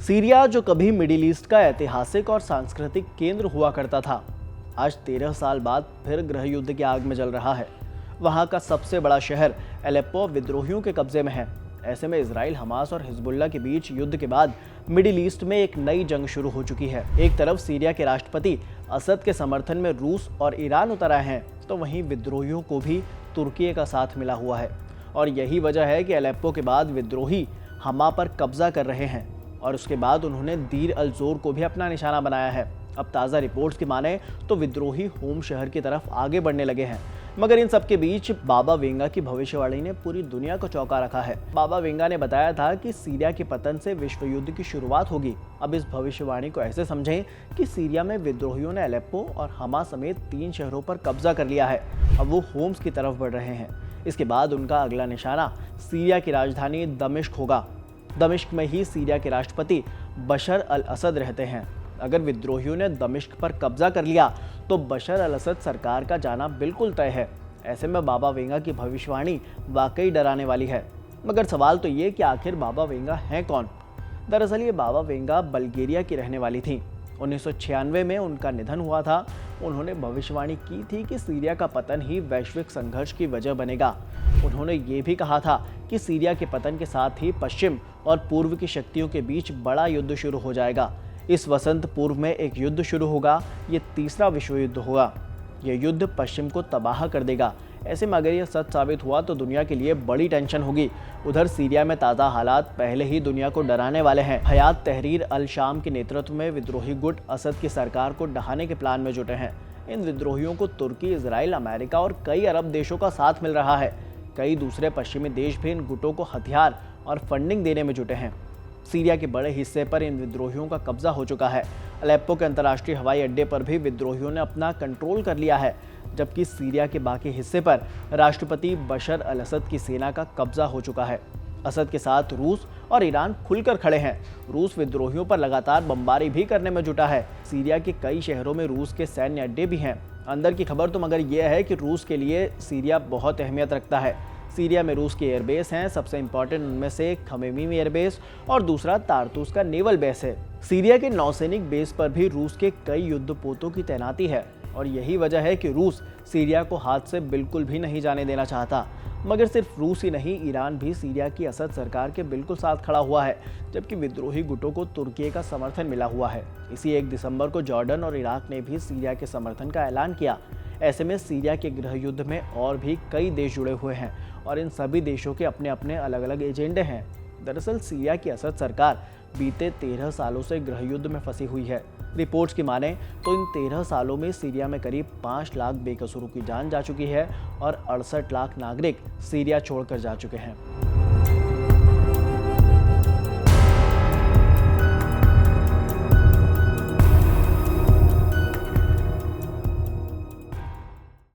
Syria जो कभी middle east का ऐतिहासिक और सांस्कृतिक केंद्र हुआ करता था, आज 13 साल बाद फिर गृह युद्ध की आग में जल रहा है। वहां का सबसे बड़ा शहर एलेप्पो विद्रोहियों के कब्जे में है। ऐसे में इजराइल, हमास और हिजबुल्लाह के बीच युद्ध के बाद मिडिल ईस्ट में एक नई जंग शुरू हो चुकी है। एक तरफ सीरिया के राष्ट्रपति असद के समर्थन में रूस और ईरान उतर आए हैं, तो वहीं विद्रोहियों को भी तुर्की का साथ मिला हुआ है। और यही वजह है कि एलेप्पो के बाद विद्रोही हमा पर कब्जा कर रहे हैं और उसके बाद उन्होंने दीर अल जोर को भी अपना निशाना बनाया है। अब ताज़ा रिपोर्ट्स की माने तो विद्रोही होम शहर की तरफ आगे बढ़ने लगे हैं। मगर इन सबके बीच बाबा वेंगा की भविष्यवाणी ने पूरी दुनिया को चौंका रखा है। बाबा वेंगा ने बताया था कि सीरिया के पतन से विश्व युद्ध की शुरुआत होगी। अब इस भविष्यवाणी को ऐसे समझें कि सीरिया में विद्रोहियों ने एलेप्पो और हमा समेत 3 शहरों पर कब्जा कर लिया है। अब वो होम्स की तरफ बढ़ रहे हैं। इसके बाद उनका अगला निशाना सीरिया की राजधानी दमिश्क होगा। दमिश्क में ही सीरिया के राष्ट्रपति बशर अल असद रहते हैं। अगर विद्रोहियों ने दमिश्क पर कब्जा कर लिया तो बशर अल असद सरकार का जाना बिल्कुल तय है। ऐसे में बाबा वेंगा की भविष्यवाणी वाकई डराने वाली है। मगर सवाल तो ये कि आखिर बाबा वेंगा हैं कौन? दरअसल ये बाबा वेंगा बल्गेरिया की रहने वाली थी। 1996 में उनका निधन हुआ था। उन्होंने भविष्यवाणी की थी कि सीरिया का पतन ही वैश्विक संघर्ष की वजह बनेगा। उन्होंने ये भी कहा था कि सीरिया के पतन के साथ ही पश्चिम और पूर्व की शक्तियों के बीच बड़ा युद्ध शुरू हो जाएगा। इस वसंत पूर्व में एक युद्ध शुरू होगा। ये तीसरा विश्व युद्ध होगा। यह युद्ध पश्चिम को तबाह कर देगा। ऐसे में अगर यह सच साबित हुआ तो दुनिया के लिए बड़ी टेंशन होगी। उधर सीरिया में ताज़ा हालात पहले ही दुनिया को डराने वाले हैं। हयात तहरीर अल शाम के नेतृत्व में विद्रोही गुट असद की सरकार को ढहाने के प्लान में जुटे हैं। इन विद्रोहियों को तुर्की, इजराइल, अमेरिका और कई अरब देशों का साथ मिल रहा है। कई दूसरे पश्चिमी देश भी इन गुटों को हथियार और फंडिंग देने में जुटे हैं। सीरिया के बड़े हिस्से पर इन विद्रोहियों का कब्जा हो चुका है। अलेप्पो के अंतर्राष्ट्रीय हवाई अड्डे पर भी विद्रोहियों ने अपना कंट्रोल कर लिया है, जबकि सीरिया के बाकी हिस्से पर राष्ट्रपति बशर अल असद की सेना का कब्जा हो चुका है। असद के साथ रूस और ईरान खुलकर खड़े हैं। रूस विद्रोहियों पर लगातार बमबारी भी करने में जुटा है। सीरिया के कई शहरों में रूस के सैन्य अड्डे भी हैं। अंदर की खबर तो मगर यह है कि रूस के लिए सीरिया बहुत अहमियत रखता है। सीरिया में रूस के एयरबेस हैं। सबसे इंपॉर्टेंट उनमें से एक खमेमी एयरबेस और दूसरा तारतूस का नेवल बेस है। सीरिया के नौसैनिक बेस पर भी रूस के कई युद्धपोतों की तैनाती है और यही वजह है कि रूस सीरिया को हाथ से बिल्कुल भी नहीं जाने देना चाहता। मगर सिर्फ रूस ही नहीं, ईरान भी सीरिया की असद सरकार के बिल्कुल साथ खड़ा हुआ है, जबकि विद्रोही गुटों को तुर्की का समर्थन मिला हुआ है। इसी 1 दिसंबर को जॉर्डन और इराक ने भी सीरिया के समर्थन का ऐलान किया। ऐसे में सीरिया के गृह युद्ध में और भी कई देश जुड़े हुए हैं और इन सभी देशों के अपने अपने अलग अलग एजेंडे हैं। दरअसल सीरिया की असद सरकार बीते 13 सालों से गृह युद्ध में फंसी हुई है। रिपोर्ट्स की माने तो इन 13 सालों में सीरिया में करीब 5 लाख बेकसूरों की जान जा चुकी है और 68 लाख नागरिक सीरिया छोड़कर जा चुके हैं।